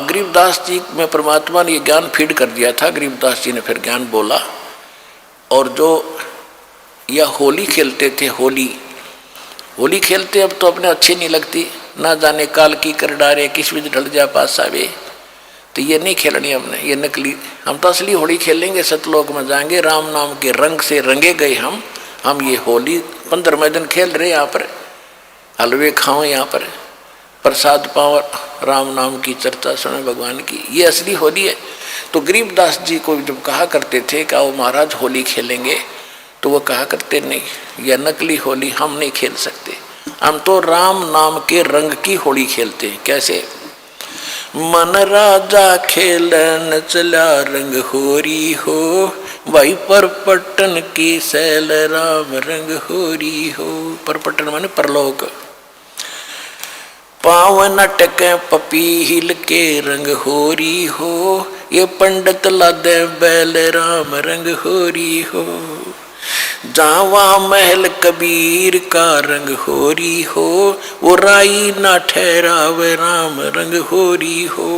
गरीबदास जी में परमात्मा ने ये ज्ञान फीड कर दिया था। गरीबदास जी ने फिर ज्ञान बोला, और जो या होली खेलते थे, होली खेलते अब तो अपने अच्छी नहीं लगती, ना जाने काल की कर डारे किस भी ढल जा पास आवे, तो ये नहीं खेलनी हमने, ये नकली। हम तो असली होली खेलेंगे, सतलोक में जाएंगे, राम नाम के रंग से रंगे गए हम ये होली 15वें दिन खेल रहे, यहाँ पर हलवे खाओ, यहाँ पर प्रसाद पाओ, राम नाम की चर्चा सुने भगवान की, ये असली होली है। तो गरीबदास जी को जब कहा करते थे कि आओ महाराज होली खेलेंगे, तो वो कहा करते नहीं, यह नकली होली हम नहीं खेल सकते, हम तो राम नाम के रंग की होली खेलते हैं। कैसे? मन राजा खेलन चला रंग होरी हो, भाई परपटन की सैल राम रंग होरी हो। परपटन माने परलोक। पावन अटक पपीहिल के रंग होरी हो, ये पंडित लादे बैल राम रंग होरी हो। जावा महल कबीर का रंग होरी हो, वो राई ना ठहराव राम रंग होरी हो।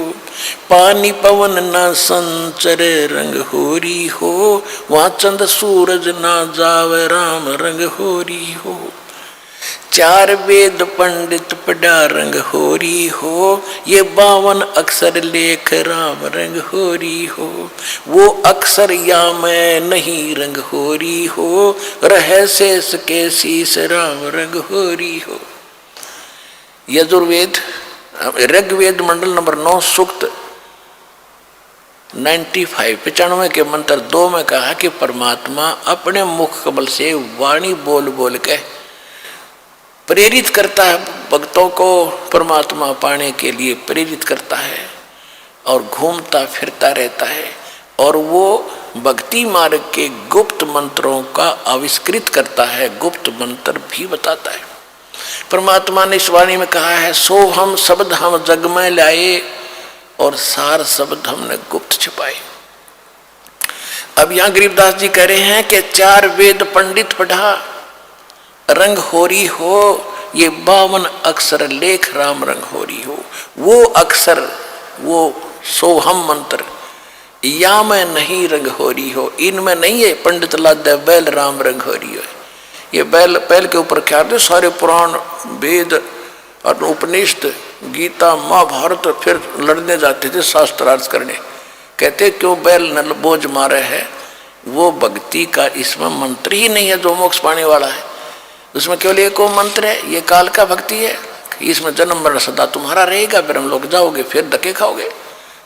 पानी पवन ना संचर रंग होरी हो, वहाँ चंद सूरज ना जाव राम रंग होरी हो। चार वेद पंडित पढ़ा रंग होरी हो, ये 52 अक्षर लेख राम रंग होरी हो। वो अक्षर या मैं नहीं रंग होरी हो, रह शेष के शीश राम रंग होरी हो। यजुर्वेद ऋग्वेद मंडल नंबर 9 सूक्त 95 के मंत्र 2 में कहा कि परमात्मा अपने मुख कमल से वाणी बोल बोल के प्रेरित करता है भक्तों को, परमात्मा पाने के लिए प्रेरित करता है, और घूमता फिरता रहता है, और वो भक्ति मार्ग के गुप्त मंत्रों का आविष्कृत करता है, गुप्त मंत्र भी बताता है। परमात्मा ने इस वाणी में कहा है, सो हम शब्द हम जग में लाए, और सार शब्द हमने गुप्त छिपाए। अब यहाँ गरीबदास जी कह रहे हैं कि 4 वेद पंडित पढ़ा रंग होरी हो, ये 52 अक्षर लेख राम रंग होरी हो। वो अक्षर, वो सोहम मंत्र या में नहीं रंग होरी हो, इनमें नहीं है पंडित लादे बैल राम रंग होरी हो। ये बैल के ऊपर क्या थे, सारे पुराण वेद और उपनिषद गीता महाभारत फिर लड़ने जाते थे शास्त्रार्थ करने। कहते क्यों बैल नल बोझ मारे है, वो भक्ति का इसमें मंत्र ही नहीं है जो मोक्ष पाने वाला है। उसमें केवल एक मंत्र है, ये काल का भक्ति है, इसमें जन्म मरण सदा तुम्हारा रहेगा, फिर हम लोग जाओगे फिर धक्के खाओगे।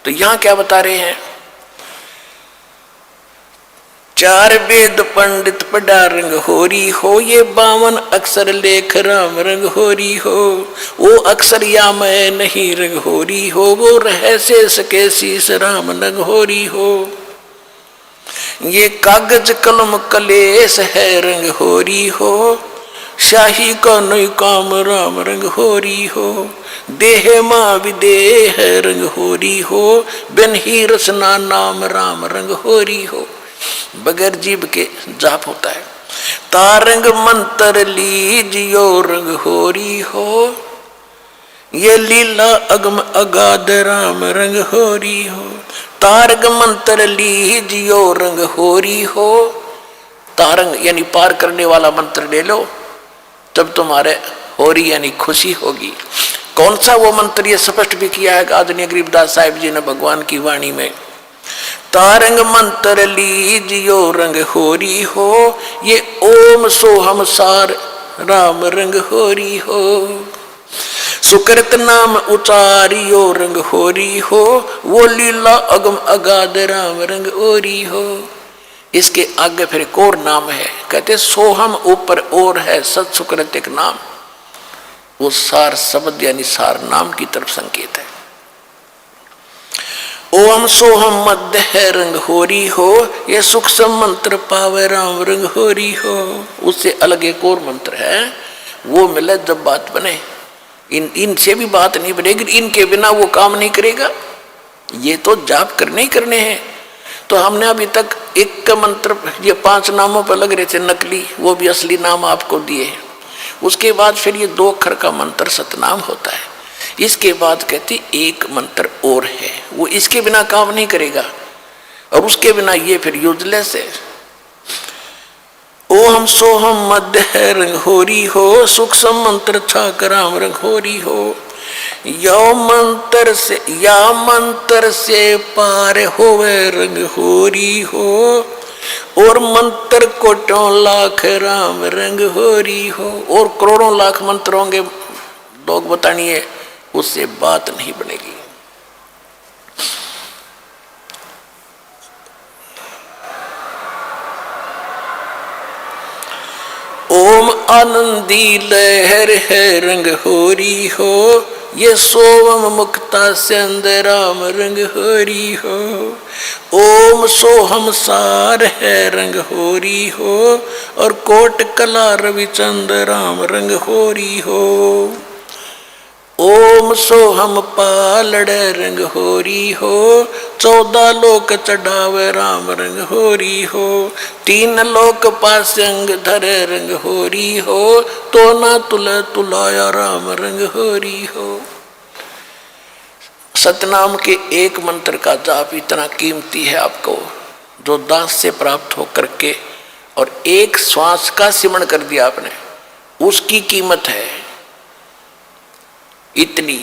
तो यहाँ क्या बता रहे हैं, 4 वेद पंडित पढ़ा रंग होरी हो, ये 52 अक्षर लेख राम रंग होरी हो। वो अक्षर या मैं नहीं रंग होरी हो, वो रह शेष के शीश राम रंग होरी हो। ये कागज कलम कलेश है रंग होरी हो, शाही का नई काम राम रंग होरी हो। देह माँ विदेह रंग होरी हो, बिन ही रसना नाम राम रंग होरी हो। बगैर जीव के जाप होता है। तारंग मंत्र लीजियो रंग होरी हो, ये लीला अगम अगाध राम रंग होरी हो। तारंग मंत्र लीजियो रंग होरी हो, तारंग यानी पार करने वाला मंत्र ले लो, तब तुम्हारे होरी यानी खुशी होगी। कौन सा वो मंत्र, ये स्पष्ट भी किया है आदरणीय गरीबदास साहिब जी ने भगवान की वाणी में। तारंग मंत्र लीजियो रंग होरी हो, ये ओम सोहम सार राम रंग होरी हो। सुकृत नाम उचारियो रंग होरी हो, वो लीला अगम अगाध राम रंग होरी हो। इसके आगे फिर एक और नाम है, कहते सोहम ऊपर और है सत सुकृत एक नाम, वो सार शब्द यानी सार नाम की तरफ संकेत है। ओम सोहम मध्य है रंग होरी हो, ये सूक्ष्म मंत्र पावे राम रंग होरी हो। उससे अलग एक और मंत्र है, वो मिले जब बात बने। इनसे भी बात नहीं बनेगी, इनके बिना वो काम नहीं करेगा। ये तो जाप करने ही करने हैं। तो हमने अभी तक एक का मंत्र, ये 5 नामों पर लग रहे थे नकली, वो भी असली नाम आपको दिए हैं। उसके बाद फिर ये 2 अक्षर का मंत्र सतनाम होता है। इसके बाद कहते एक मंत्र और है, वो इसके बिना काम नहीं करेगा, और उसके बिना ये फिर यूजलेस है। ओम सोहम मध्य है रंग होरी हो, सूक्ष्म मंत्र छा कराम रंग होरी हो। या मंत्र से पार होवे रंग होरी हो, और मंत्र कोटों लाख राम रंग होरी हो। और करोड़ों लाख मंत्र होंगे, लोग बतानिए, उससे बात नहीं बनेगी। ओम आनंदी लहर है रंग होरी हो, ये सोवम मुक्ता सिंध राम रंग होरी हो। ओम सोहम सार है रंग होरी हो, और कोट कला रविचंद राम रंग होरी हो। ओम सोहम पालड़ रंग होरी हो, 14 लोक चढ़ावे राम रंग होरी हो। 3 लोक पासंग धरे रंग होरी हो, तो ना तुलाया राम रंग होरी हो। सतनाम के एक मंत्र का जाप इतना कीमती है आपको, जो दास से प्राप्त हो करके और एक श्वास का सिमरण कर दिया आपने, उसकी कीमत है इतनी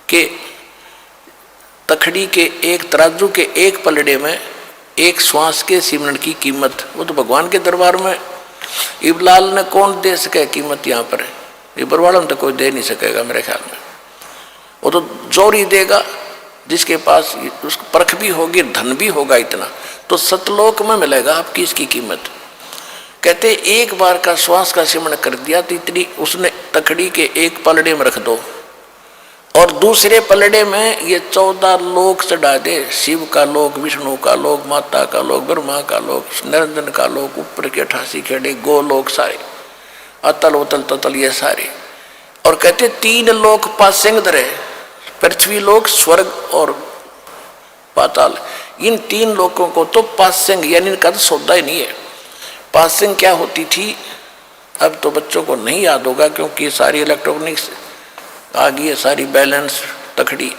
कि तखड़ी के एक तराजू के एक पलड़े में एक श्वास के सिमरण की कीमत, वो तो भगवान के दरबार में इबलाल ने कौन दे सके कीमत। यहाँ पर इबर वालों में तो कोई दे नहीं सकेगा मेरे ख्याल में, वो तो जोरी देगा जिसके पास उसको परख भी होगी, धन भी होगा इतना, तो सतलोक में मिलेगा आपकी इसकी कीमत। कहते एक बार का श्वास का सिमरण कर दिया तो इतनी उसने तखड़ी के एक पलड़े में रख दो, और दूसरे पलड़े में ये 14 लोक चढ़ा दे, शिव का लोक, विष्णु का लोक, माता का लोक, ब्रह्मा का लोक, निरंजन का लोक, ऊपर के 88 खेड़े गोलोक सारे, अतल उतल ततल ये सारे। और कहते 3 लोक पासेंग धरे, पृथ्वी लोक, स्वर्ग और पाताल, इन 3 लोकों को तो पासेंग, यानी इनका तो सौदा ही नहीं है। पासेंग क्या होती थी अब तो बच्चों को नहीं याद होगा, क्योंकि सारी इलेक्ट्रॉनिक्स आ गई है, सारी बैलेंस तखड़ी।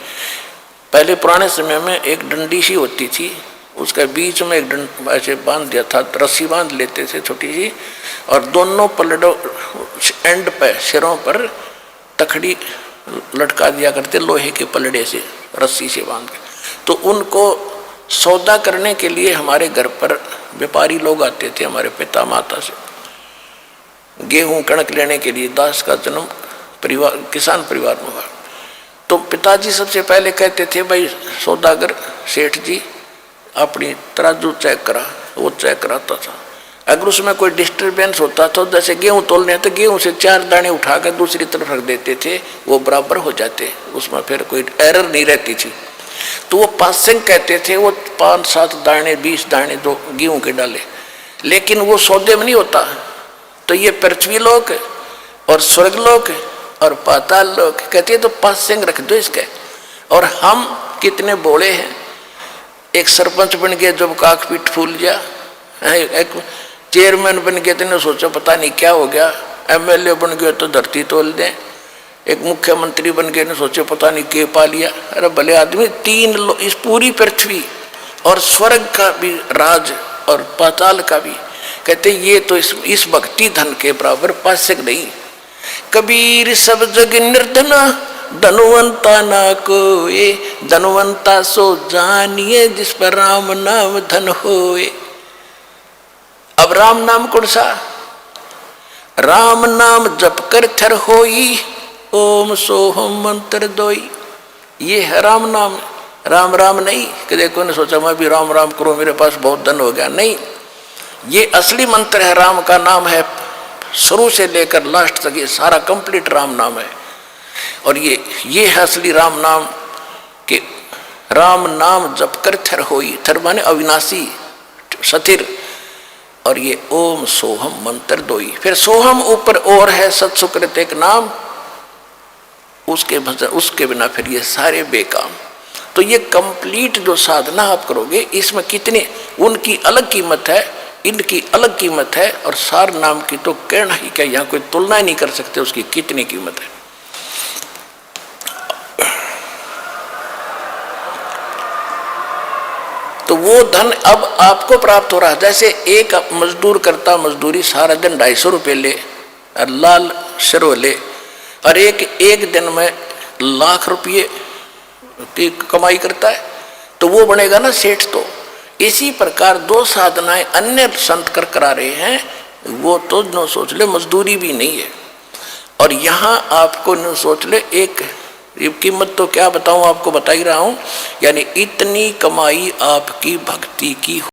पहले पुराने समय में एक डंडी सी होती थी, उसके बीच में एक डंड ऐसे बांध दिया था, रस्सी बांध लेते थे छोटी सी, और दोनों पलड़ों एंड पे सिरों पर तखड़ी लटका दिया करते लोहे के पलड़े से, रस्सी से बांध के। तो उनको सौदा करने के लिए हमारे घर पर व्यापारी लोग आते थे, हमारे पिता माता से गेहूं कणक लेने के लिए। दास का जन्म परिवार किसान परिवार में हुआ, तो पिताजी सबसे पहले कहते थे, भाई सौदागर सेठ जी अपनी तराजू चेक करा। वो चेक कराता था, अगर उसमें कोई डिस्टर्बेंस होता तो जैसे गेहूं तोलने तो गेहूं से 4 दाने उठाकर दूसरी तरफ रख देते थे, वो बराबर हो जाते, उसमें फिर कोई एरर नहीं रहती थी। तो वो पासिंग कहते थे, वो 5-7 दाने 20 दाने दो गेहूं के डाले, लेकिन वो सौदे में नहीं होता। तो ये पृथ्वी लोक और स्वर्ग लोक और पाताल लोक कहते हैं, तो पासिंग रख दो इसके। और हम कितने बोले हैं, एक सरपंच बन गए जब काक पीठ फूल गया, एक चेयरमैन बन गए तो सोचा पता नहीं क्या हो गया, एमएलए बन गए तो धरती तोल दें, एक मुख्यमंत्री बन गए ने सोचे पता नहीं के पा लिया। अरे भले आदमी, 3 इस पूरी पृथ्वी और स्वर्ग का भी राज और पाताल का भी, कहते ये तो इस भक्ति धन के बराबर पासक नहीं। कबीर सब जग निर्धना, धनवंता ना कोए, धनवंता सो जानिए जिस पर राम नाम धन होए। अब राम नाम कौन सा? राम नाम जप कर थर होई, ओम सोहम मंत्र दोई। ये है राम नाम, राम राम नहीं कि देखो ने सोचा मैं भी राम राम करूं मेरे पास बहुत धन हो गया, नहीं। ये असली मंत्र है, राम का नाम है, शुरू से लेकर लास्ट तक ये सारा कंप्लीट राम नाम है। और ये है असली राम नाम कि राम नाम जप कर थर होई, थर माने अविनाशी सथिर, और ये ओम सोहम मंत्र दोई। फिर सोहम ऊपर और है सत्सुकृत एक नाम, उसके बिना फिर ये सारे बेकाम। तो ये कंप्लीट जो साधना आप करोगे, इसमें कितने उनकी अलग कीमत है, इनकी अलग कीमत है, और सार नाम की तो कहना ही क्या, यहाँ कोई तुलना ही नहीं कर सकते उसकी कितनी कीमत है। तो वो धन अब आपको प्राप्त हो रहा है। जैसे एक मजदूर करता मजदूरी सारा दिन 250 रुपये ले और लाल शरो ले, और एक दिन में लाख रुपये की कमाई करता है, तो वो बनेगा ना सेठ। तो इसी प्रकार दो साधनाएं अन्य संत कर करा रहे हैं, वो तो न सोच ले मजदूरी भी नहीं है। और यहाँ आपको न सोच ले, एक कीमत तो क्या बताऊं, आपको बता ही रहा हूं, यानी इतनी कमाई आपकी भक्ति की